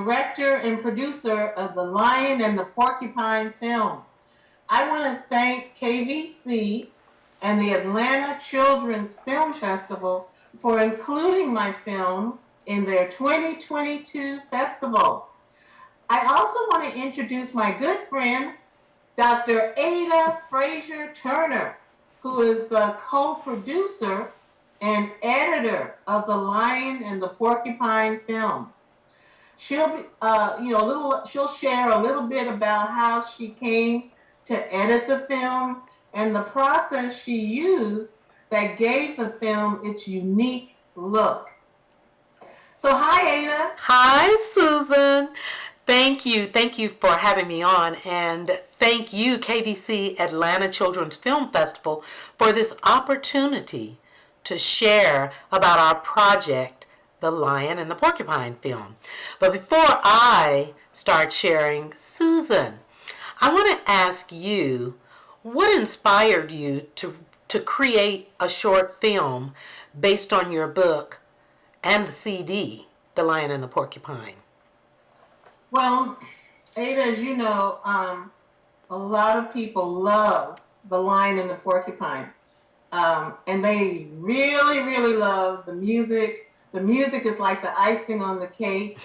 director and producer of The Lion and the Porcupine film. I want to thank KVC and the Atlanta Children's Film Festival for including my film in their 2022 festival. I also want to introduce my good friend, Dr. Ada Frazier Turner, who is the co-producer and editor of The Lion and the Porcupine film. She'll be, she'll share a little bit about how she came to edit the film and the process she used that gave the film its unique look. So hi, Ada. Hi, Susan. Thank you for having me on, and thank you, KVC Atlanta Children's Film Festival, for this opportunity to share about our project, The Lion and the Porcupine film. But before I start sharing, Susan, I want to ask you, what inspired you to create a short film based on your book and the CD, The Lion and the Porcupine? Well, Ada, as you know, a lot of people love The Lion and the Porcupine. And they really, really love the music. The music is like the icing on the cake.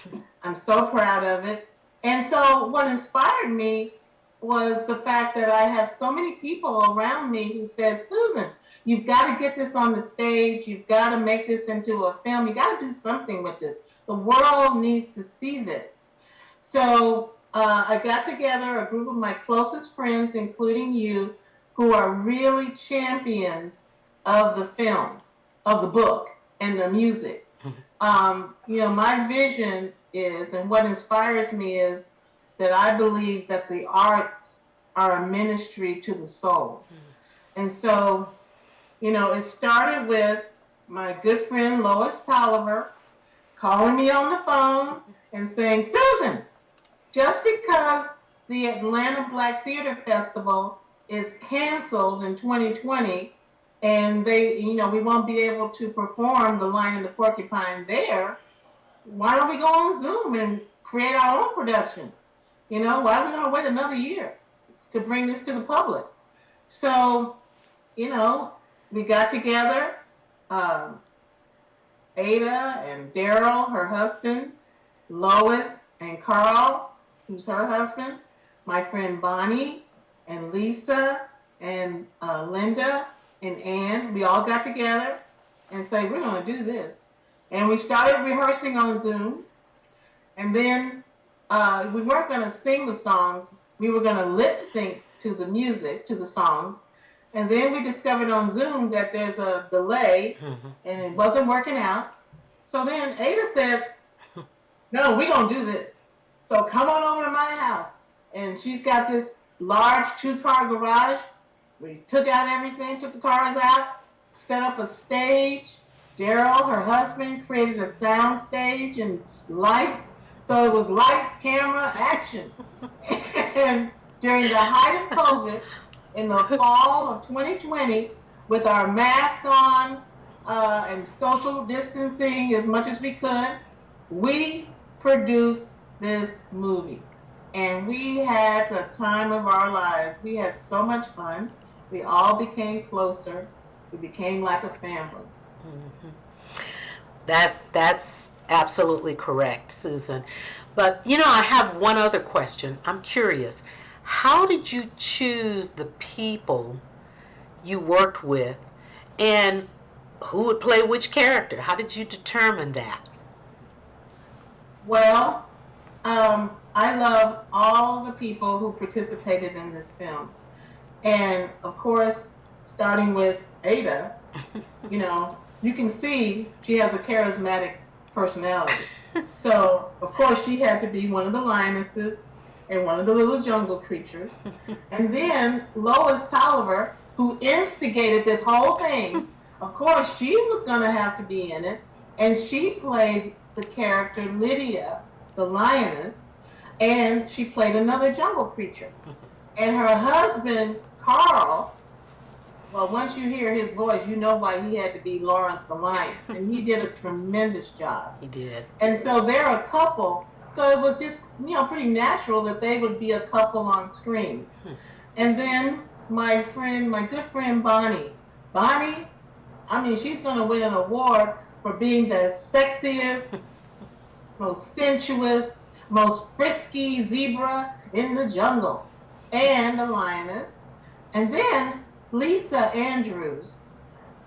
I'm so proud of it. And so what inspired me was the fact that I have so many people around me who said, Susan, you've got to get this on the stage. You've got to make this into a film. You got to do something with it. The world needs to see this. So I got together a group of my closest friends, including you, who are really champions of the film, of the book, and the music. My vision is, and what inspires me is, that I believe that the arts are a ministry to the soul. And so, it started with my good friend Lois Tolliver calling me on the phone and saying, Susan, just because the Atlanta Black Theater Festival is canceled in 2020 and we won't be able to perform The Lion and the Porcupine there, why don't we go on Zoom and create our own production? Why are we going to wait another year to bring this to the public? So, we got together, Ada and Daryl, her husband, Lois and Carl, who's her husband, my friend Bonnie and Lisa and Linda and Ann. We all got together and said, we're going to do this. And we started rehearsing on Zoom. And then we weren't going to sing the songs. We were going to lip sync to the music, to the songs. And then we discovered on Zoom that there's a delay and it wasn't working out. So then Ada said, no, we're going to do this. So come on over to my house. And she's got this large 2-car garage. We took out everything, took the cars out, set up a stage. Daryl, her husband, created a sound stage and lights. So it was lights, camera, action. And during the height of COVID, in the fall of 2020, with our mask on and social distancing as much as we could, we produced this movie. And we had the time of our lives. We had so much fun. We all became closer. We became like a family. Mm-hmm. That's absolutely correct, Susan. But, I have one other question. I'm curious. How did you choose the people you worked with and who would play which character? How did you determine that? Well, I love all the people who participated in this film. And, of course, starting with Ada, you can see she has a charismatic personality. So, of course, she had to be one of the lionesses and one of the little jungle creatures. And then Lois Tolliver, who instigated this whole thing, of course, she was going to have to be in it. And she played the character Lydia, the lioness, and she played another jungle creature. And her husband, Carl, well, once you hear his voice, you know why he had to be Lawrence the Lion. And he did a tremendous job. He did. And so they're a couple So it was just, pretty natural that they would be a couple on screen. And then my good friend Bonnie, I mean, she's going to win an award for being the sexiest, most sensuous, most frisky zebra in the jungle, and the lioness. And then Lisa Andrews.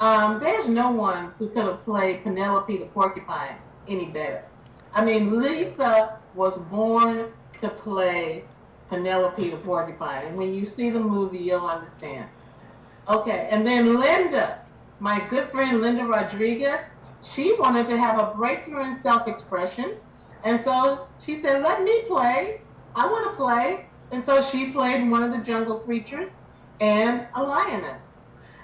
There's no one who could have played Penelope the porcupine any better. I mean, Lisa was born to play Penelope the porcupine. And when you see the movie, you'll understand. Okay, and then Linda, my good friend Linda Rodriguez, she wanted to have a breakthrough in self-expression. And so she said, let me play. I want to play. And so she played one of the jungle creatures and a lioness.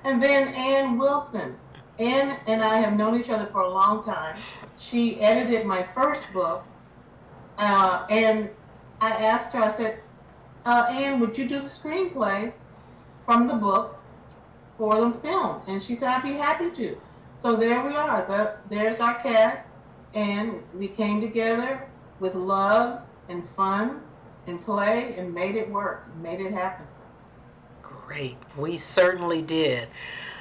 And then Ann Wilson. Ann and I have known each other for a long time. She edited my first book. And I asked her, I said, Ann, would you do the screenplay from the book for the film? And she said, I'd be happy to. So there we are. There's our cast. And we came together with love and fun and play and made it work, made it happen. Great. We certainly did.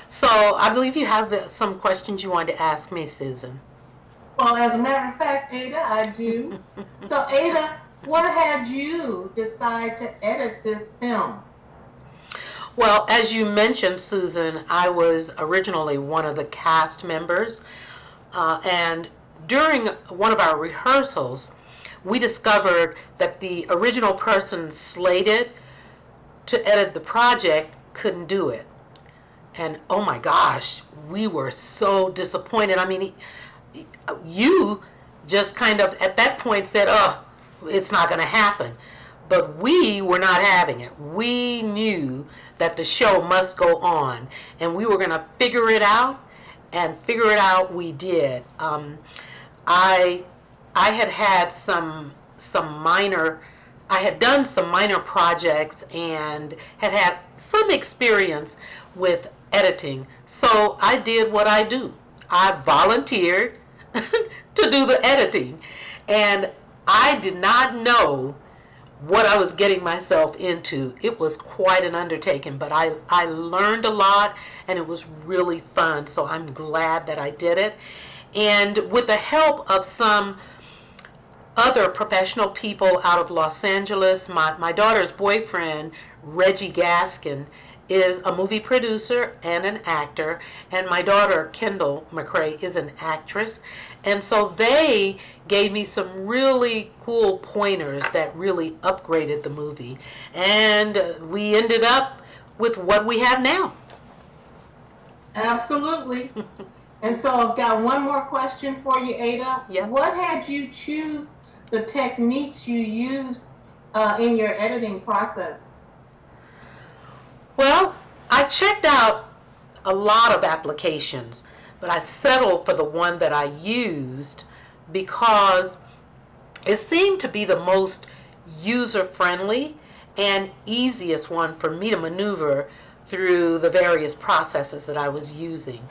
So I believe you have some questions you wanted to ask me, Susan. Well, as a matter of fact, Ada, I do. So Ada, what had you decide to edit this film? Well, as you mentioned, Susan, I was originally one of the cast members. And during one of our rehearsals, we discovered that the original person slated to edit the project couldn't do it. And oh my gosh, we were so disappointed. I mean, you just kind of at that point said, oh, it's not going to happen. But we were not having it. We knew that the show must go on, and we were going to figure it out, and figure it out we did. I had some minor, I had done some minor projects and had some experience with editing. So I did what I do. I volunteered to do the editing, and I did not know what I was getting myself into. It was quite an undertaking, but I learned a lot, and it was really fun. So I'm glad that I did it. And with the help of some other professional people out of Los Angeles, my daughter's boyfriend, Reggie Gaskin, is a movie producer and an actor, and my daughter, Kendall McCrae, is an actress. And so they gave me some really cool pointers that really upgraded the movie. And we ended up with what we have now. Absolutely. And so I've got one more question for you, Ada. Yeah. What had you choose the techniques you used in your editing process? Well, I checked out a lot of applications, but I settled for the one that I used because it seemed to be the most user-friendly and easiest one for me to maneuver through the various processes that I was using.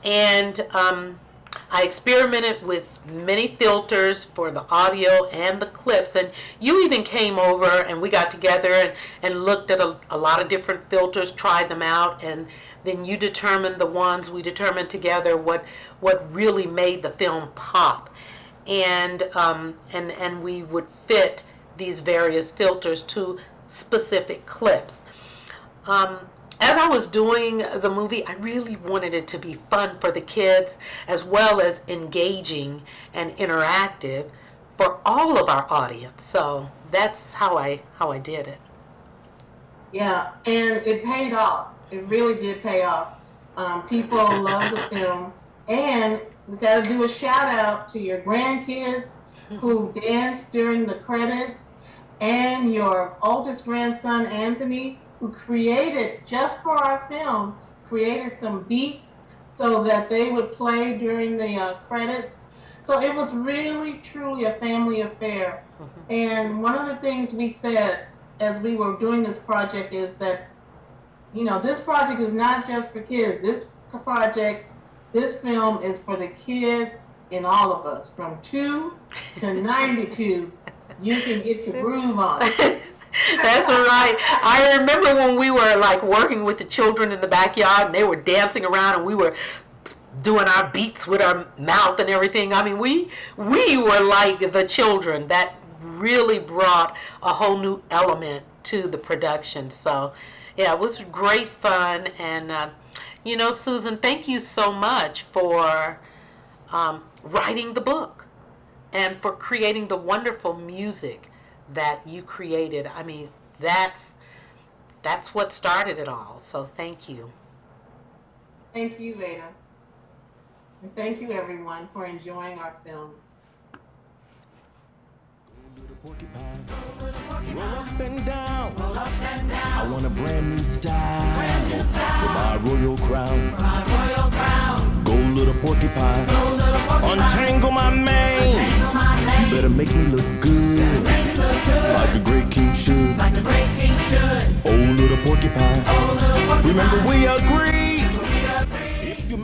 And I experimented with many filters for the audio and the clips, and you even came over and we got together and looked at a lot of different filters, tried them out, and then you determined the ones, we determined together what really made the film pop. And we would fit these various filters to specific clips. As I was doing the movie, I really wanted it to be fun for the kids, as well as engaging and interactive for all of our audience. So that's how I did it. Yeah, and it paid off. It really did pay off. People love the film, and we got to do a shout out to your grandkids who danced during the credits, and your oldest grandson Anthony, who created, just for our film, created some beats so that they would play during the credits. So it was really, truly a family affair. And one of the things we said as we were doing this project is that, this project is not just for kids. This film is for the kid in all of us, from 2 to 92, you can get your groove on. That's right. I remember when we were like working with the children in the backyard and they were dancing around and we were doing our beats with our mouth and everything. I mean, we were like the children. That really brought a whole new element to the production. So, yeah, it was great fun. And, Susan, thank you so much for writing the book and for creating the wonderful music that you created. I mean, that's what started it all. So thank you. Thank you, Veda. And thank you, everyone, for enjoying our film. Porcupine. Roll up and down. I want a brand new style for my royal crown. Go little porcupine. Untangle my mane. You better make me look good. Like a great king should. Oh little porcupine. Remember we are great.